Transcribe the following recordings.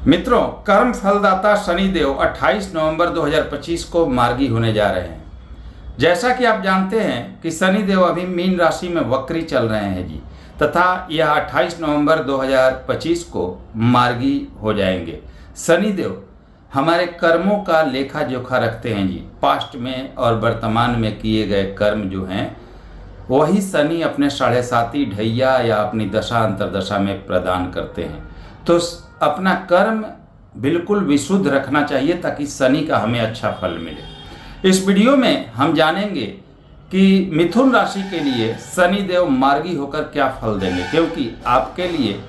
मित्रों, कर्म फलदाता शनिदेव 28 नवंबर 2025 को मार्गी होने जा रहे हैं। जैसा कि आप जानते हैं कि शनिदेव अभी मीन राशि में वक्री चल रहे हैं जी, तथा यह 28 नवंबर 2025 को मार्गी हो जाएंगे। शनिदेव हमारे कर्मों का लेखा जोखा रखते हैं जी। पास्ट में और वर्तमान में किए गए कर्म जो हैं वही शनि अपने 7.5 ढैया या अपनी दशा अंतरदशा में प्रदान करते हैं। तो अपना कर्म बिल्कुल विशुद्ध रखना चाहिए ताकि शनि का हमें अच्छा फल मिले। इस वीडियो में हम जानेंगे कि मिथुन राशि के लिए शनिदेव मार्गी होकर क्या फल देंगे, क्योंकि आपके लिए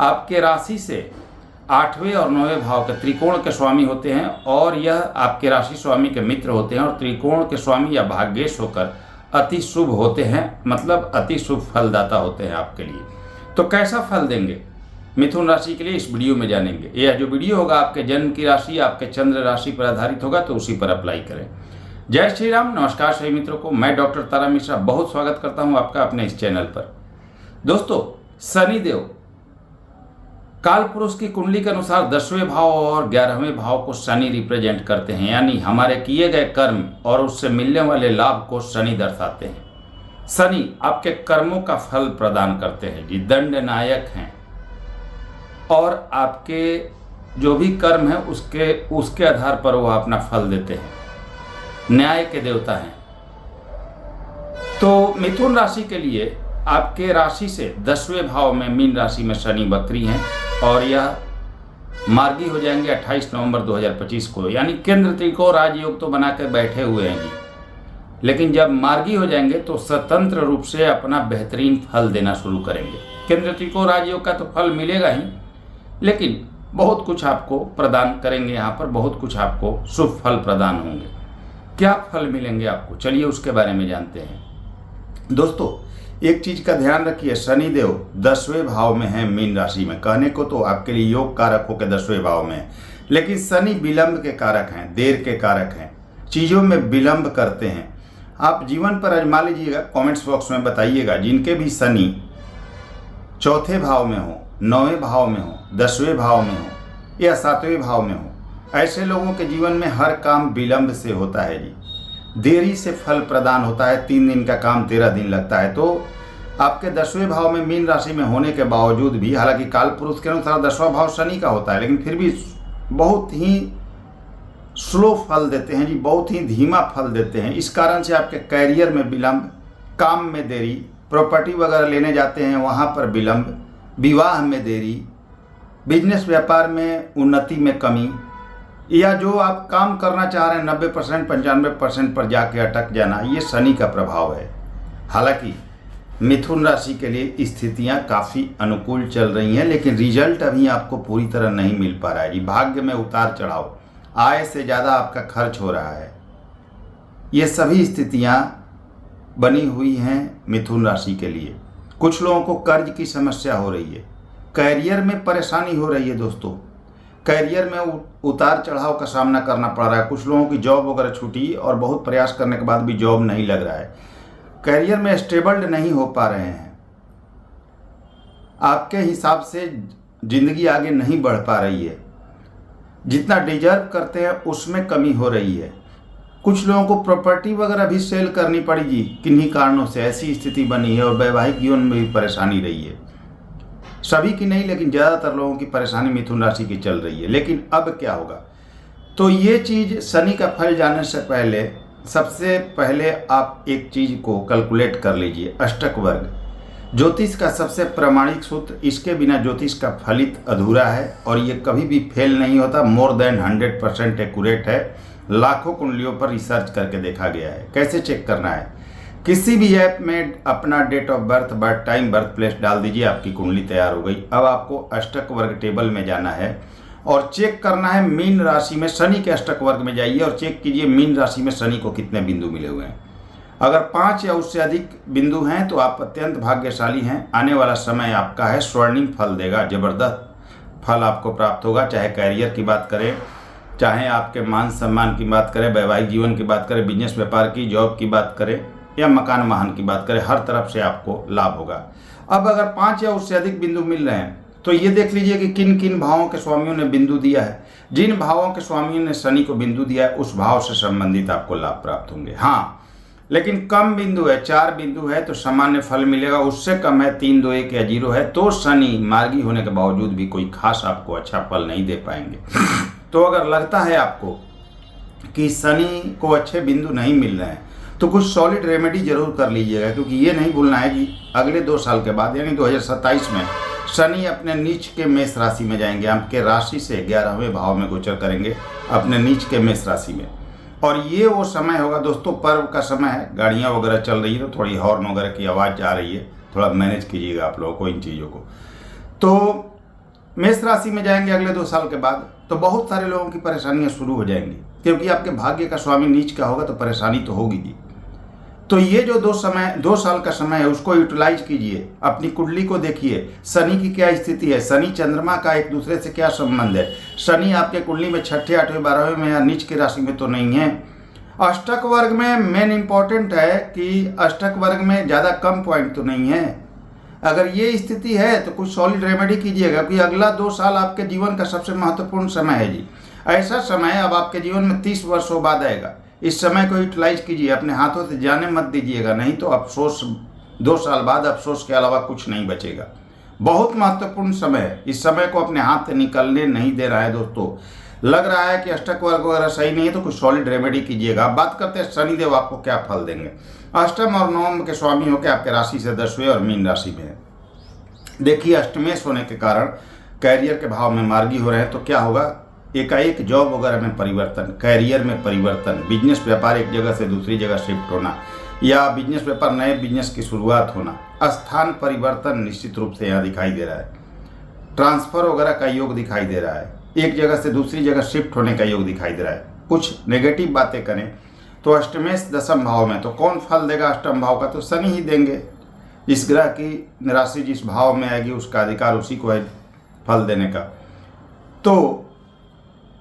आपके राशि से 8वें और 9वें भाव के त्रिकोण के स्वामी होते हैं और यह आपके राशि स्वामी के मित्र होते हैं और त्रिकोण के स्वामी या भाग्येश होकर अति शुभ होते हैं, मतलब अति शुभ फलदाता होते हैं आपके लिए। तो कैसा फल देंगे मिथुन राशि के लिए इस वीडियो में जानेंगे। यह जो वीडियो होगा आपके जन्म की राशि, आपके चंद्र राशि पर आधारित होगा, तो उसी पर अप्लाई करें। जय श्री राम। नमस्कार सभी मित्रों को, मैं डॉक्टर तारा मिश्रा बहुत स्वागत करता हूं आपका अपने इस चैनल पर। दोस्तों, शनिदेव काल पुरुष की कुंडली के अनुसार 10वें भाव और 11वें भाव को शनि रिप्रेजेंट करते हैं, यानी हमारे किए गए कर्म और उससे मिलने वाले लाभ को शनि दर्शाते हैं। शनि आपके कर्मों का फल प्रदान करते हैं जी, दंड नायक हैं और आपके जो भी कर्म है उसके आधार पर वो अपना फल देते हैं, न्याय के देवता हैं। तो मिथुन राशि के लिए आपके राशि से 10वें भाव में मीन राशि में शनि वक्री हैं और यह मार्गी हो जाएंगे 28 नवंबर 2025 को, यानी केंद्र त्रिकोण राजयोग तो बना कर बैठे हुए हैं जी, लेकिन जब मार्गी हो जाएंगे तो स्वतंत्र रूप से अपना बेहतरीन फल देना शुरू करेंगे। केंद्र त्रिकोण राजयोग का तो फल मिलेगा ही, लेकिन बहुत कुछ आपको प्रदान करेंगे। यहाँ पर बहुत कुछ आपको शुभ फल प्रदान होंगे। क्या फल मिलेंगे आपको, चलिए उसके बारे में जानते हैं। दोस्तों, एक चीज का ध्यान रखिए, शनिदेव 10वें भाव में है मीन राशि में। कहने को तो आपके लिए योग कारक होकर 10वें भाव में है, लेकिन शनि विलंब के कारक हैं, देर के कारक हैं, चीजों में विलंब करते हैं। आप जीवन पर आजमा लीजिएगा, कमेंट्स बॉक्स में बताइएगा। जिनके भी शनि चौथे भाव में हो, 9वें भाव में हो, 10वें भाव में हो या 7वें भाव में हो, ऐसे लोगों के जीवन में हर काम विलंब से होता है जी, देरी से फल प्रदान होता है। 3 दिन का काम 13 दिन लगता है। तो आपके 10वें भाव में मीन राशि में होने के बावजूद भी, हालांकि काल पुरुष के अनुसार 10वां भाव शनि का होता है, लेकिन फिर भी बहुत ही स्लो फल देते हैं जी, बहुत ही धीमा फल देते हैं। इस कारण से आपके कैरियर में विलंब, काम में देरी, प्रॉपर्टी वगैरह लेने जाते हैं वहाँ पर विलंब, विवाह में देरी, बिजनेस व्यापार में उन्नति में कमी, या जो आप काम करना चाह रहे हैं 90% 95% पर जाके अटक जाना, ये शनि का प्रभाव है। हालांकि मिथुन राशि के लिए स्थितियां काफ़ी अनुकूल चल रही हैं, लेकिन रिजल्ट अभी आपको पूरी तरह नहीं मिल पा रहा है जी। भाग्य में उतार चढ़ाव, आय से ज़्यादा आपका खर्च हो रहा है, ये सभी स्थितियां बनी हुई हैं मिथुन राशि के लिए। कुछ लोगों को कर्ज की समस्या हो रही है, कैरियर में परेशानी हो रही है। दोस्तों, कैरियर में उतार चढ़ाव का सामना करना पड़ रहा है। कुछ लोगों की जॉब वगैरह छूटी और बहुत प्रयास करने के बाद भी जॉब नहीं लग रहा है, कैरियर में स्टेबल्ड नहीं हो पा रहे हैं, आपके हिसाब से जिंदगी आगे नहीं बढ़ पा रही है, जितना डिजर्व करते हैं उसमें कमी हो रही है। कुछ लोगों को प्रॉपर्टी वगैरह भी सेल करनी पड़ी जी, किन्हीं कारणों से ऐसी स्थिति बनी है और वैवाहिक जीवन में भी परेशानी रही है। सभी की नहीं, लेकिन ज़्यादातर लोगों की परेशानी मिथुन राशि की चल रही है। लेकिन अब क्या होगा, तो ये चीज़ शनि का फल जानने से पहले सबसे पहले आप एक चीज़ को कैलकुलेट कर लीजिए। अष्टक वर्ग ज्योतिष का सबसे प्रामाणिक सूत्र, इसके बिना ज्योतिष का फलित अधूरा है और ये कभी भी फेल नहीं होता। मोर देन 100% एक्यूरेट है, लाखों कुंडलियों पर रिसर्च करके देखा गया है। कैसे चेक करना है, किसी भी ऐप में अपना date of birth, birth time, birth place डाल दीजिए, आपकी कुंडली तैयार हो गई। अब आपको अष्टक वर्ग टेबल में जाना है और चेक करना है मीन राशि में शनि के अष्टक वर्ग में जाइए और चेक कीजिए मीन राशि में शनि को कितने बिंदु मिले हुए हैं। अगर 5 या उससे अधिक बिंदु हैं तो आप अत्यंत भाग्यशाली हैं। आने वाला समय आपका है, स्वर्णिम फल देगा, जबरदस्त फल आपको प्राप्त होगा। चाहे कैरियर की बात करें, चाहे आपके मान सम्मान की बात करें, वैवाहिक जीवन की बात करें, बिजनेस व्यापार की, जॉब की बात करें या मकान वाहन की बात करें, हर तरफ से आपको लाभ होगा। अब अगर 5 या उससे अधिक बिंदु मिल रहे हैं तो ये देख लीजिए कि किन किन भावों के स्वामियों ने बिंदु दिया है। जिन भावों के स्वामियों ने शनि को बिंदु दिया है उस भाव से संबंधित आपको लाभ प्राप्त होंगे। हाँ, लेकिन कम बिंदु है, 4 बिंदु है तो सामान्य फल मिलेगा। उससे कम है, 3, 2, 1 या 0 है तो शनि मार्गी होने के बावजूद भी कोई खास आपको अच्छा फल नहीं दे पाएंगे। तो अगर लगता है आपको कि शनि को अच्छे बिंदु नहीं मिल रहे हैं तो कुछ सॉलिड रेमेडी जरूर कर लीजिएगा, क्योंकि ये नहीं भूलना है कि अगले 2 साल के बाद यानी 2027 में शनि अपने नीच के मेष राशि में जाएंगे। आपके राशि से 11वें भाव में गोचर करेंगे अपने नीच के मेष राशि में। और ये वो समय होगा दोस्तों, पर्व का समय है, गाड़ियाँ वगैरह चल रही है तो थोड़ी हॉर्न वगैरह की आवाज़ आ रही है, थोड़ा मैनेज कीजिएगा आप लोगों को इन चीज़ों को। तो मेष राशि में जाएंगे अगले 2 साल के बाद तो बहुत सारे लोगों की परेशानियां शुरू हो जाएंगी, क्योंकि आपके भाग्य का स्वामी नीच का होगा तो परेशानी तो होगी जी। तो ये जो 2 साल का समय है उसको यूटिलाइज कीजिए, अपनी कुंडली को देखिए, शनि की क्या स्थिति है, शनि चंद्रमा का एक दूसरे से क्या संबंध है, शनि आपके कुंडली में 6ठे 8वें 12वें में या नीच की राशि में तो नहीं है। अष्टक वर्ग में मेन इंपॉर्टेंट है कि अष्टक वर्ग में ज़्यादा कम पॉइंट तो नहीं है। अगर ये स्थिति है तो कुछ सॉलिड रेमेडी कीजिएगा, क्योंकि अगला 2 साल आपके जीवन का सबसे महत्वपूर्ण समय है जी। ऐसा समय अब आपके जीवन में 30 वर्षों बाद आएगा। इस समय को यूटिलाइज कीजिए, अपने हाथों से जाने मत दीजिएगा, नहीं तो अफसोस 2 साल बाद अफसोस के अलावा कुछ नहीं बचेगा। बहुत महत्वपूर्ण समय है, इस समय को अपने हाथ से निकलने नहीं दे रहा है दोस्तों। लग रहा है कि अष्टक वर्ग वगैरह सही नहीं है तो कुछ सॉलिड रेमेडी कीजिएगा। अब बात करते हैं शनिदेव आपको क्या फल देंगे। अष्टम और नवम के स्वामी होकर आपके राशि से 10वें और मीन राशि में है। देखिए, अष्टमेश होने के कारण कैरियर के भाव में मार्गी हो रहे हैं तो क्या होगा, एकाएक जॉब वगैरह में परिवर्तन, कैरियर में परिवर्तन, बिजनेस व्यापार एक जगह से दूसरी जगह शिफ्ट होना या बिजनेस व्यापार नए बिजनेस की शुरुआत होना, स्थान परिवर्तन निश्चित रूप से यहाँ दिखाई दे रहा है। ट्रांसफर वगैरह का योग दिखाई दे रहा है, एक जगह से दूसरी जगह शिफ्ट होने का योग दिखाई दे रहा है। कुछ नेगेटिव बातें करें तो अष्टमेश 10वें भाव में, तो कौन फल देगा अष्टम भाव का, तो शनि ही देंगे। इस ग्रह की राशि जिस भाव में आएगी उसका अधिकार उसी को है फल देने का। तो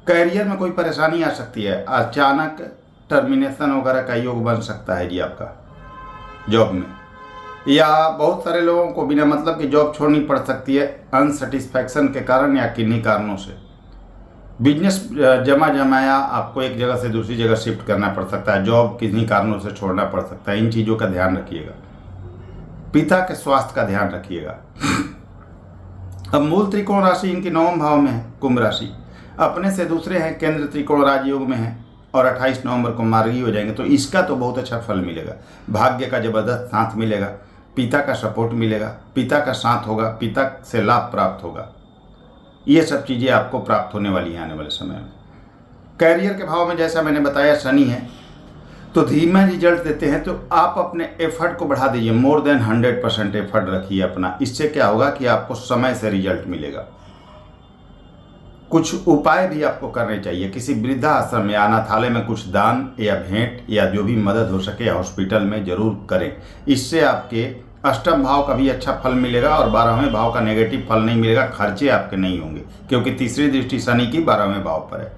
कैरियर में कोई परेशानी आ सकती है, अचानक टर्मिनेशन वगैरह का योग बन सकता है जी आपका जॉब में, या बहुत सारे लोगों को बिना मतलब की जॉब छोड़नी पड़ सकती है अनसेटिस्फैक्शन के कारण या किन्हीं कारणों से। बिजनेस जमाया आपको एक जगह से दूसरी जगह शिफ्ट करना पड़ सकता है, जॉब किन्हीं कारणों से छोड़ना पड़ सकता है। इन चीज़ों का ध्यान रखिएगा। पिता के स्वास्थ्य का ध्यान रखिएगा। अब मूल त्रिकोण राशि इनकी 9वें भाव में है, कुंभ राशि, अपने से दूसरे हैं केंद्र त्रिकोण राजयोग में है और 28 नवंबर को मार्गी हो जाएंगे। तो इसका तो बहुत अच्छा फल मिलेगा, भाग्य का जबरदस्त साथ मिलेगा, पिता का सपोर्ट मिलेगा, पिता का साथ होगा, पिता से लाभ प्राप्त होगा। ये सब चीज़ें आपको प्राप्त होने वाली हैं आने वाले समय में। कैरियर के भाव में जैसा मैंने बताया शनि है तो धीमे रिजल्ट देते हैं, तो आप अपने एफर्ट को बढ़ा दीजिए, मोर देन 100% एफर्ट रखिए अपना। इससे क्या होगा कि आपको समय से रिजल्ट मिलेगा। कुछ उपाय भी आपको करने चाहिए, किसी वृद्धाश्रम या अनाथालय में कुछ दान या भेंट या जो भी मदद हो सके हॉस्पिटल में जरूर करें। इससे आपके अष्टम भाव का भी अच्छा फल मिलेगा और 12वें भाव का नेगेटिव फल नहीं मिलेगा, खर्चे आपके नहीं होंगे, क्योंकि तीसरी दृष्टि शनि की 12वें भाव पर है।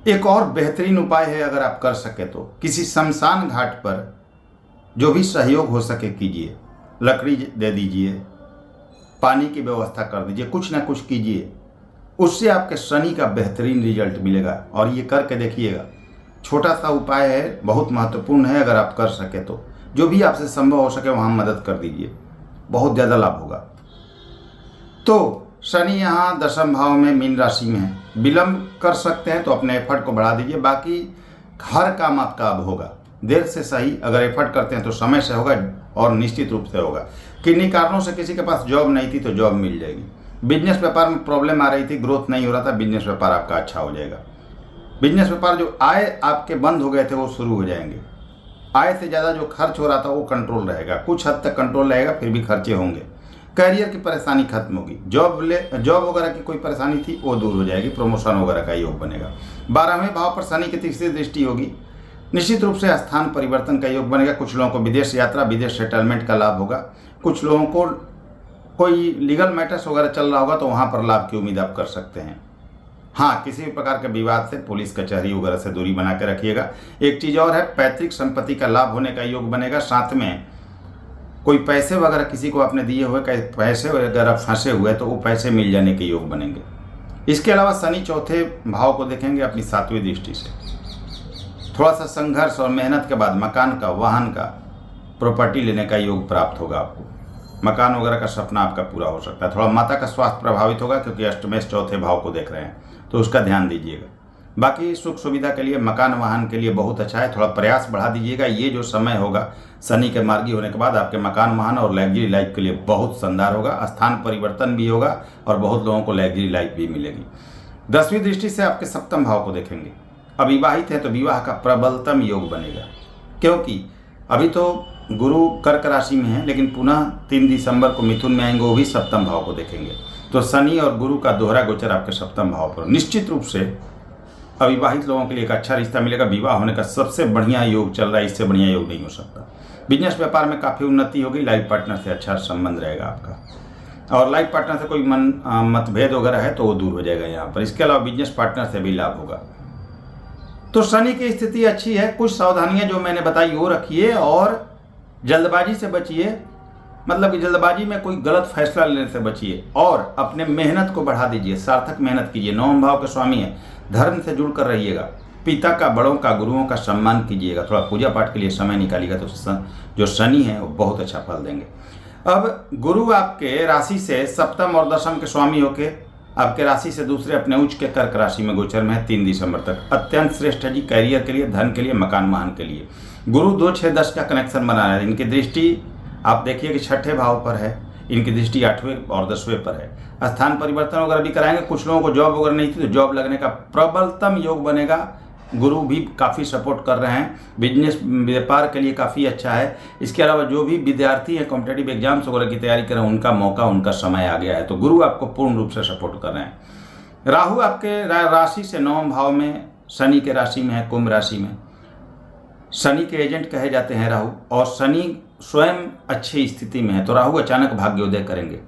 एक और बेहतरीन उपाय है, अगर आप कर सके तो किसी शमशान घाट पर जो भी सहयोग हो सके कीजिए, लकड़ी दे दीजिए, पानी की व्यवस्था कर दीजिए, कुछ ना कुछ कीजिए, उससे आपके शनि का बेहतरीन रिजल्ट मिलेगा। और ये करके देखिएगा, छोटा सा उपाय है, बहुत महत्वपूर्ण है। अगर आप कर सके तो जो भी आपसे संभव हो सके वहाँ मदद कर दीजिए, बहुत ज़्यादा लाभ होगा। तो शनि यहाँ 10वें भाव में मीन राशि में है, विलंब कर सकते हैं तो अपने एफर्ट को बढ़ा दीजिए, बाकी हर काम आपका अब होगा, देर से सही। अगर एफर्ट करते हैं तो समय से होगा और निश्चित रूप से होगा। किन्हीं कारणों से किसी के पास जॉब नहीं थी तो जॉब मिल जाएगी, बिजनेस व्यापार में प्रॉब्लम आ रही थी, ग्रोथ नहीं हो रहा था, बिजनेस व्यापार आपका अच्छा हो जाएगा। बिजनेस व्यापार जो आय आपके बंद हो गए थे वो शुरू हो जाएंगे, आय से ज़्यादा जो खर्च हो रहा था वो कंट्रोल रहेगा, कुछ हद तक कंट्रोल रहेगा, फिर भी खर्चे होंगे। करियर की परेशानी खत्म होगी, जॉब वगैरह की कोई परेशानी थी वो दूर हो जाएगी, प्रमोशन वगैरह का योग बनेगा। 12वें भाव पर शनि की तीसरी दृष्टि होगी, निश्चित रूप से स्थान परिवर्तन का योग बनेगा। कुछ लोगों को विदेश यात्रा, विदेश सेटलमेंट का लाभ होगा। कुछ लोगों को कोई लीगल मैटर्स वगैरह चल रहा होगा तो वहाँ पर लाभ की उम्मीद आप कर सकते हैं। हाँ, किसी भी प्रकार के विवाद से, पुलिस कचहरी वगैरह से दूरी बना के रखिएगा। एक चीज़ और है, पैतृक संपत्ति का लाभ होने का योग बनेगा। साथ में कोई पैसे वगैरह किसी को आपने दिए हुए पैसे वगैरह फंसे हुए तो वो पैसे मिल जाने के योग बनेंगे। इसके अलावा शनि चौथे भाव को देखेंगे अपनी 7वीं दृष्टि से। थोड़ा सा संघर्ष और मेहनत के बाद मकान का, वाहन का, प्रॉपर्टी लेने का योग प्राप्त होगा आपको। मकान वगैरह का सपना आपका पूरा हो सकता है। थोड़ा माता का स्वास्थ्य प्रभावित होगा क्योंकि अष्टमेश चौथे भाव को देख रहे हैं, तो उसका ध्यान दीजिएगा। बाकी सुख सुविधा के लिए, मकान वाहन के लिए बहुत अच्छा है। थोड़ा प्रयास बढ़ा दीजिएगा। ये जो समय होगा शनि के मार्गी होने के बाद आपके मकान वाहन और लग्जरी लाइफ के लिए बहुत शानदार होगा। स्थान परिवर्तन भी होगा और बहुत लोगों को लग्जरी लाइफ भी मिलेगी। 10वीं दृष्टि से आपके सप्तम भाव को देखेंगे। अविवाहित है तो विवाह का प्रबलतम योग बनेगा, क्योंकि अभी तो गुरु कर्क राशि में है, लेकिन पुनः 3 दिसंबर को मिथुन में आएंगे, वो भी सप्तम भाव को देखेंगे। तो शनि और गुरु का दोहरा गोचर आपके सप्तम भाव पर। निश्चित रूप से अविवाहित लोगों के लिए एक अच्छा रिश्ता मिलेगा। विवाह होने का सबसे बढ़िया योग चल रहा है, इससे बढ़िया योग नहीं हो सकता। बिजनेस व्यापार में काफ़ी उन्नति होगी। लाइफ पार्टनर से अच्छा संबंध रहेगा आपका, और लाइफ पार्टनर से कोई मतभेद वगैरह है तो वो दूर हो जाएगा यहाँ पर। इसके अलावा बिजनेस पार्टनर से भी लाभ होगा। तो शनि की स्थिति अच्छी है। कुछ सावधानियां जो मैंने बताई वो रखिए और जल्दबाजी से बचिए, मतलब कि जल्दबाजी में कोई गलत फैसला लेने से बचिए और अपने मेहनत को बढ़ा दीजिए, सार्थक मेहनत कीजिए। 9वें भाव के स्वामी है, धर्म से जुड़कर रहिएगा। पिता का, बड़ों का, गुरुओं का सम्मान कीजिएगा। थोड़ा पूजा पाठ के लिए समय निकालिएगा तो जो शनि है वो बहुत अच्छा फल देंगे। अब गुरु आपके राशि से सप्तम और दशम के स्वामी होके आपके राशि से दूसरे अपने उच्च के कर्क राशि में गोचर में है 3 दिसंबर तक। अत्यंत श्रेष्ठ है जी, कैरियर के लिए, धन के लिए, मकान वाहन के लिए। गुरु 2, 6, 10 का कनेक्शन बना रहा है। इनकी दृष्टि आप देखिए कि 6ठे भाव पर है, इनकी दृष्टि 8वें और 10वें पर है। स्थान परिवर्तन वगैरह भी कराएंगे। कुछ लोगों को जॉब वगैरह नहीं थी तो जॉब लगने का प्रबलतम योग बनेगा। गुरु भी काफ़ी सपोर्ट कर रहे हैं। बिजनेस व्यापार के लिए काफ़ी अच्छा है। इसके अलावा जो भी विद्यार्थी हैं कॉम्पिटेटिव एग्जाम्स वगैरह की तैयारी कर रहे हैं, उनका मौका, उनका समय आ गया है। तो गुरु आपको पूर्ण रूप से सपोर्ट कर रहे हैं। राहु आपके राशि से 9वें भाव में, शनि के राशि में है, कुंभ राशि में। शनि के एजेंट कहे जाते हैं राहु, और शनि स्वयं अच्छी स्थिति में है। तो राहु अचानक भाग्योदय करेंगे।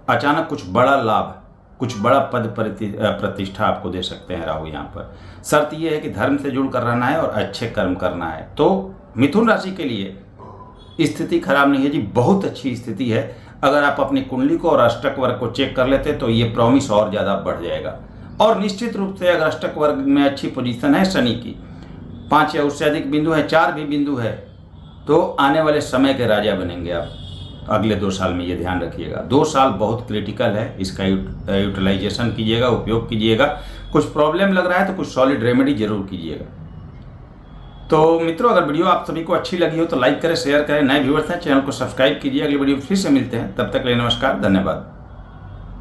अचानक कुछ बड़ा लाभ, कुछ बड़ा पद प्रतिष्ठा आपको दे सकते हैं राहु यहाँ पर। शर्त यह है कि धर्म से जुड़कर रहना है और अच्छे कर्म करना है। तो मिथुन राशि के लिए स्थिति खराब नहीं है जी, बहुत अच्छी स्थिति है। अगर आप अपनी कुंडली को और अष्टक वर्ग को चेक कर लेते तो ये प्रॉमिस और ज़्यादा बढ़ जाएगा। और निश्चित रूप से अगर अष्टक वर्ग में अच्छी पोजीशन है शनि की, 5 या उससे अधिक बिंदु है, 4 भी बिंदु है, तो आने वाले समय के राजा बनेंगे आप अगले 2 साल में। ये ध्यान रखिएगा, 2 साल बहुत क्रिटिकल है। इसका यूटिलाइजेशन कीजिएगा, उपयोग कीजिएगा। कुछ प्रॉब्लम लग रहा है तो कुछ सॉलिड रेमेडी जरूर कीजिएगा। तो मित्रों, अगर वीडियो आप सभी को अच्छी लगी हो तो लाइक करें, शेयर करें। नए व्यूअर्स हैं चैनल को सब्सक्राइब कीजिए। अगली वीडियो फिर से मिलते हैं, तब तक के लिए नमस्कार, धन्यवाद।